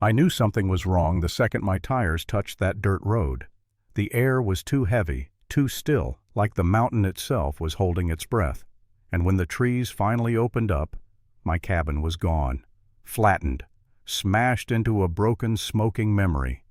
I knew something was wrong the second my tires touched that dirt road. The air was too heavy, too still, like the mountain itself was holding its breath. And when the trees finally opened up, my cabin was gone, flattened, smashed into a broken, smoking memory.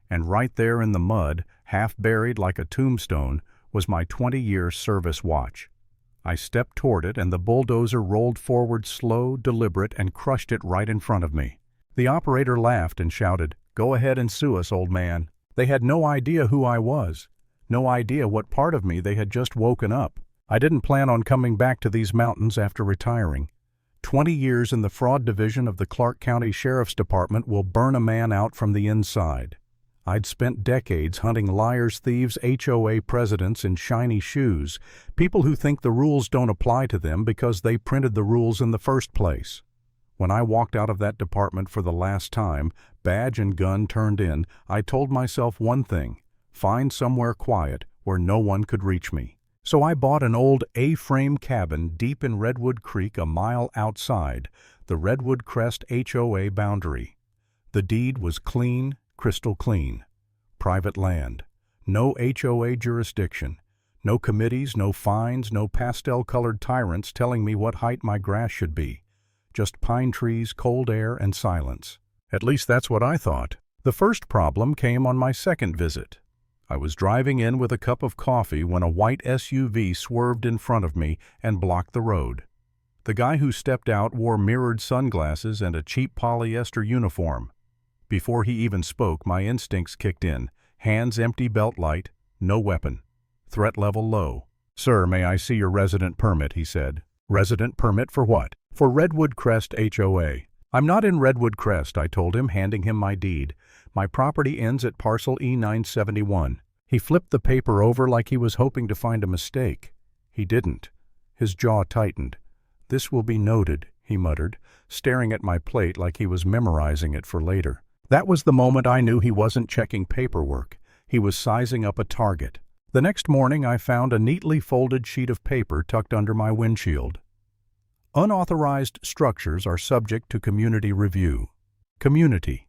And right there in the mud, half buried like a tombstone, was my 20-year service watch. I stepped toward it, and the bulldozer rolled forward slow, deliberate, and crushed it right in front of me. The operator laughed and shouted, "Go ahead and sue us, old man." They had no idea who I was, no idea what part of me they had just woken up. I didn't plan on coming back to these mountains after retiring. 20 years in the fraud division of the Clark County Sheriff's Department will burn a man out from the inside. I'd spent decades hunting liars, thieves, HOA presidents in shiny shoes, people who think the rules don't apply to them because they printed the rules in the first place. When I walked out of that department for the last time, badge and gun turned in, I told myself one thing: find somewhere quiet where no one could reach me. So I bought an old A-frame cabin deep in Redwood Creek a mile outside the Redwood Crest HOA boundary. The deed was clean, crystal clean. Private land. No HOA jurisdiction. No committees, no fines, no pastel-colored tyrants telling me what height my grass should be. Just pine trees, cold air, and silence. At least that's what I thought. The first problem came on my second visit. I was driving in with a cup of coffee when a white SUV swerved in front of me and blocked the road. The guy who stepped out wore mirrored sunglasses and a cheap polyester uniform. Before he even spoke, my instincts kicked in. Hands empty, belt light, no weapon. Threat level low. "Sir, may I see your resident permit?" he said. "Resident permit for what?" "For Redwood Crest HOA." "I'm not in Redwood Crest," I told him, handing him my deed. "My property ends at parcel E971. He flipped the paper over like he was hoping to find a mistake. He didn't. His jaw tightened. "This will be noted," he muttered, staring at my plate like he was memorizing it for later. That was the moment I knew he wasn't checking paperwork. He was sizing up a target. The next morning I found a neatly folded sheet of paper tucked under my windshield. Unauthorized structures are subject to community review. Community.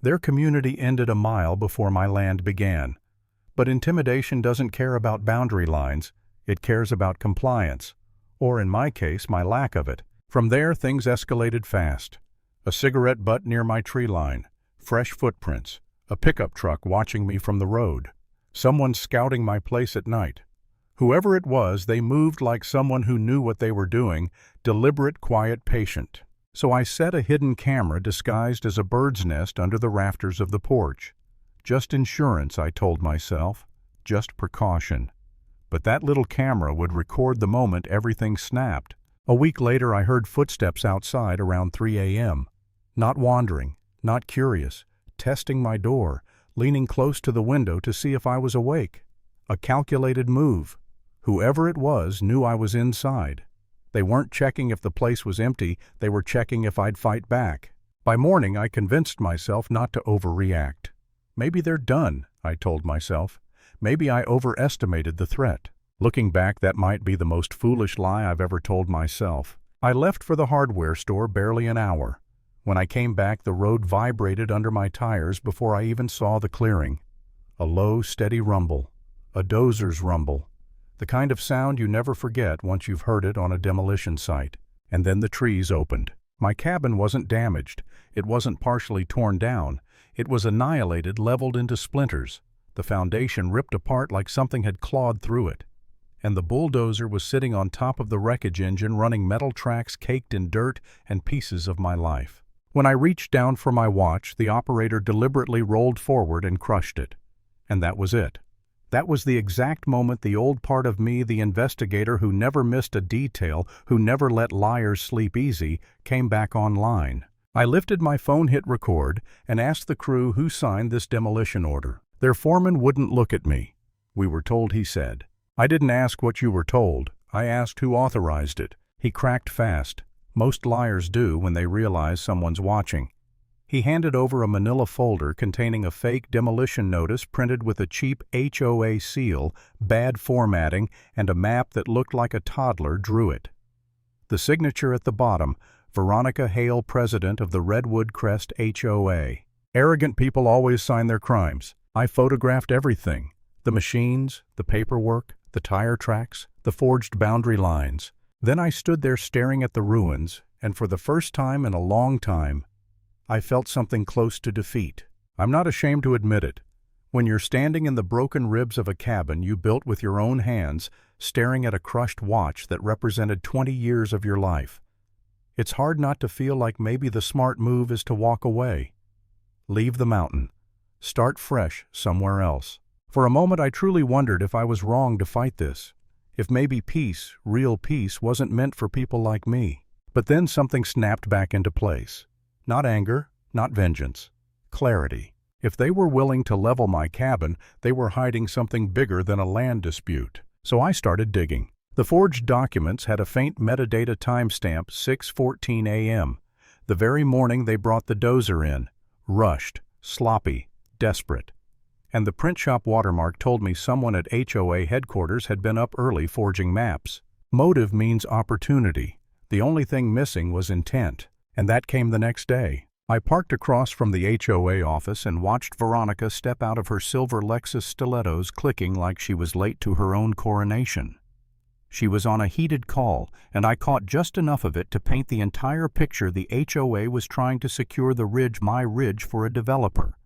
Their community ended a mile before my land began. But intimidation doesn't care about boundary lines, it cares about compliance. Or in my case, my lack of it. From there, things escalated fast. A cigarette butt near my tree line, fresh footprints, a pickup truck watching me from the road, someone scouting my place at night. Whoever it was, they moved like someone who knew what they were doing, deliberate, quiet, patient. So I set a hidden camera disguised as a bird's nest under the rafters of the porch. Just insurance, I told myself, just precaution. But that little camera would record the moment everything snapped. A week later I heard footsteps outside around 3 a.m. Not wandering, not curious, testing my door, leaning close to the window to see if I was awake. A calculated move. Whoever it was knew I was inside. They weren't checking if the place was empty, they were checking if I'd fight back. By morning I convinced myself not to overreact. Maybe they're done, I told myself. Maybe I overestimated the threat. Looking back, that might be the most foolish lie I've ever told myself. I left for the hardware store barely an hour. When I came back, the road vibrated under my tires before I even saw the clearing. A low, steady rumble. A dozer's rumble. The kind of sound you never forget once you've heard it on a demolition site. And then the trees opened. My cabin wasn't damaged. It wasn't partially torn down. It was annihilated, leveled into splinters. The foundation ripped apart like something had clawed through it. And the bulldozer was sitting on top of the wreckage engine, running metal tracks caked in dirt and pieces of my life. When I reached down for my watch, the operator deliberately rolled forward and crushed it. And that was it. That was the exact moment the old part of me, the investigator who never missed a detail, who never let liars sleep easy, came back online. I lifted my phone, hit record, and asked the crew who signed this demolition order. Their foreman wouldn't look at me. "We were told," he said. "I didn't ask what you were told. I asked who authorized it." He cracked fast. Most liars do when they realize someone's watching. He handed over a manila folder containing a fake demolition notice printed with a cheap HOA seal, bad formatting, and a map that looked like a toddler drew it. The signature at the bottom, Veronica Hale, president of the Redwood Crest HOA. Arrogant people always sign their crimes. I photographed everything. The machines, the paperwork, the tire tracks, the forged boundary lines. Then I stood there staring at the ruins, and for the first time in a long time, I felt something close to defeat. I'm not ashamed to admit it. When you're standing in the broken ribs of a cabin you built with your own hands, staring at a crushed watch that represented 20 years of your life, it's hard not to feel like maybe the smart move is to walk away. Leave the mountain. Start fresh somewhere else. For a moment I truly wondered if I was wrong to fight this, if maybe peace, real peace, wasn't meant for people like me. But then something snapped back into place. Not anger, not vengeance. Clarity. If they were willing to level my cabin, they were hiding something bigger than a land dispute. So I started digging. The forged documents had a faint metadata timestamp, 6:14 a.m., the very morning they brought the dozer in. Rushed, sloppy, desperate. And the print shop watermark told me someone at HOA headquarters had been up early forging maps. Motive means opportunity. The only thing missing was intent. And that came the next day. I parked across from the HOA office and watched Veronica step out of her silver Lexus stilettos, clicking like she was late to her own coronation. She was on a heated call, and I caught just enough of it to paint the entire picture. The HOA was trying to secure the ridge, my ridge, for a developer.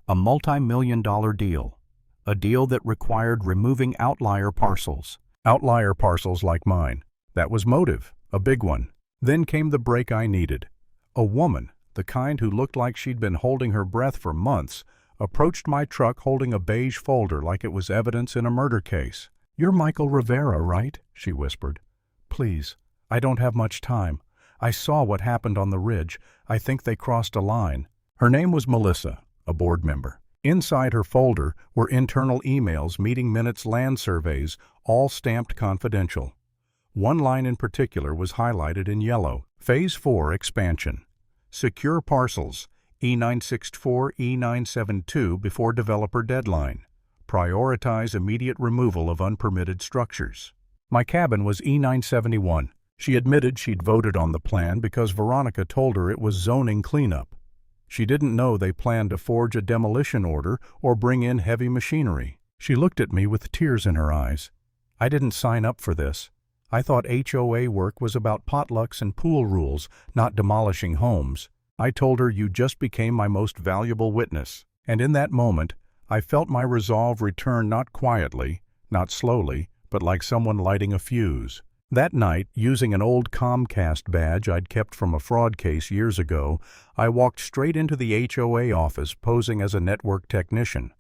A multi-million-dollar deal. A deal that required removing outlier parcels. Outlier parcels like mine. That was motive, a big one. Then came the break I needed. A woman, the kind who looked like she'd been holding her breath for months, approached my truck holding a beige folder like it was evidence in a murder case. "You're Michael Rivera, right?" she whispered. "Please, I don't have much time. I saw what happened on the ridge. I think they crossed a line." Her name was Melissa, a board member. Inside her folder were internal emails, meeting minutes, land surveys, all stamped confidential. One line in particular was highlighted in yellow. Phase 4 expansion. Secure parcels, E964, E972 before developer deadline. Prioritize immediate removal of unpermitted structures. My cabin was E971. She admitted she'd voted on the plan because Veronica told her it was zoning cleanup. She didn't know they planned to forge a demolition order or bring in heavy machinery. She looked at me with tears in her eyes. I didn't sign up for this. I thought HOA work was about potlucks and pool rules, not demolishing homes. I told her, "You just became my most valuable witness." And in that moment, I felt my resolve return, not quietly, not slowly, but like someone lighting a fuse. That night, using an old Comcast badge I'd kept from a fraud case years ago, I walked straight into the HOA office posing as a network technician.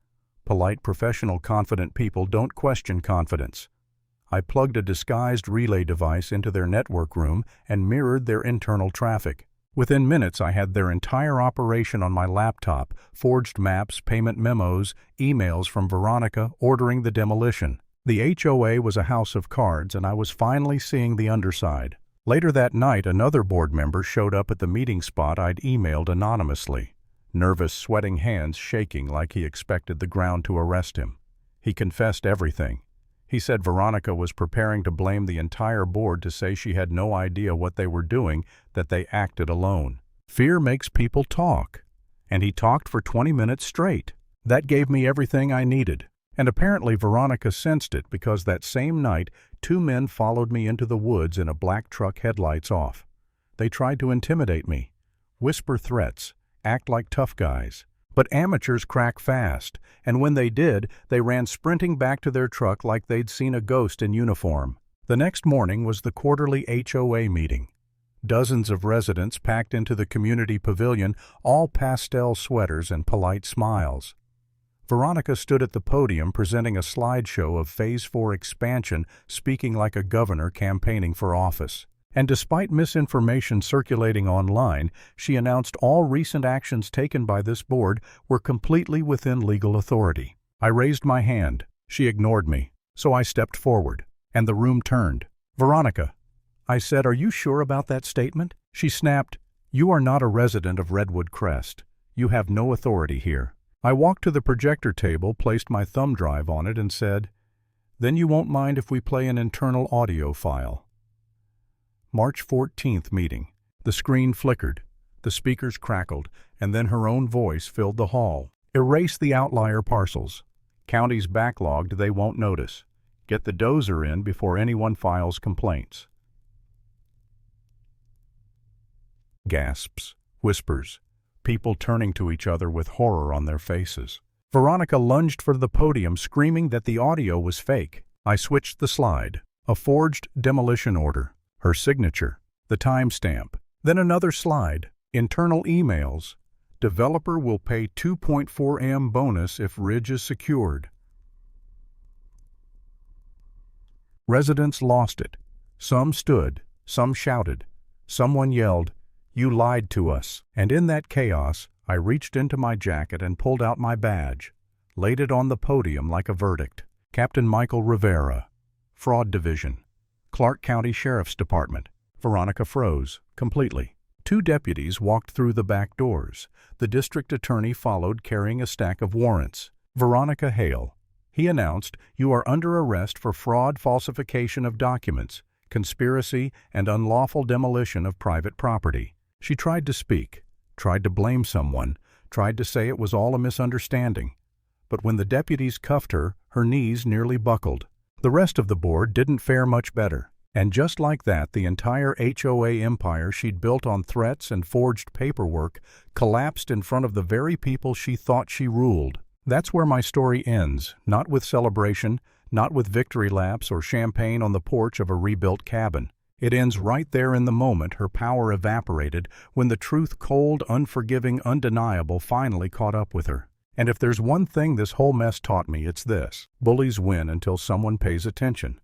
Polite, professional, confident people don't question confidence. I plugged a disguised relay device into their network room and mirrored their internal traffic. Within minutes, I had their entire operation on my laptop, forged maps, payment memos, emails from Veronica ordering the demolition. The HOA was a house of cards, and I was finally seeing the underside. Later that night, another board member showed up at the meeting spot I'd emailed anonymously. Nervous, sweating hands shaking like he expected the ground to arrest him. He confessed everything. He said Veronica was preparing to blame the entire board, to say she had no idea what they were doing, that they acted alone. Fear makes people talk. And he talked for 20 minutes straight. That gave me everything I needed. And apparently Veronica sensed it, because that same night, 2 men followed me into the woods in a black truck, headlights off. They tried to intimidate me, whisper threats, act like tough guys. But amateurs crack fast, and when they did, they ran sprinting back to their truck like they'd seen a ghost in uniform. The next morning was the quarterly HOA meeting. Dozens of residents packed into the community pavilion, all pastel sweaters and polite smiles. Veronica stood at the podium presenting a slideshow of Phase 4 expansion, speaking like a governor campaigning for office. And despite misinformation circulating online, she announced all recent actions taken by this board were completely within legal authority. I raised my hand. She ignored me, so I stepped forward, and the room turned. "Veronica," I said, "are you sure about that statement?" She snapped, "You are not a resident of Redwood Crest. You have no authority here." I walked to the projector table, placed my thumb drive on it, and said, "Then you won't mind if we play an internal audio file." March 14th meeting. The screen flickered, the speakers crackled, and then her own voice filled the hall. Erase the outlier parcels. Counties backlogged they won't notice. Get the dozer in before anyone files complaints. Gasps, whispers, people turning to each other with horror on their faces. Veronica lunged for the podium, screaming that the audio was fake. I switched the slide. A forged demolition order, her signature, the timestamp. Then another slide, internal emails. Developer will pay 2.4 M bonus if ridge is secured. Residents lost it. Some stood, some shouted. Someone yelled, "You lied to us." And in that chaos, I reached into my jacket and pulled out my badge, laid it on the podium like a verdict. Captain Michael Rivera, Fraud Division, Clark County Sheriff's Department. Veronica froze, completely. 2 deputies walked through the back doors. The district attorney followed carrying a stack of warrants. "Veronica Hale," he announced, "you are under arrest for fraud, falsification of documents, conspiracy, and unlawful demolition of private property." She tried to speak, tried to blame someone, tried to say it was all a misunderstanding. But when the deputies cuffed her, her knees nearly buckled. The rest of the board didn't fare much better. And just like that, the entire HOA empire she'd built on threats and forged paperwork collapsed in front of the very people she thought she ruled. That's where my story ends, not with celebration, not with victory laps or champagne on the porch of a rebuilt cabin. It ends right there in the moment her power evaporated, when the truth, cold, unforgiving, undeniable, finally caught up with her. And if there's one thing this whole mess taught me, it's this: bullies win until someone pays attention.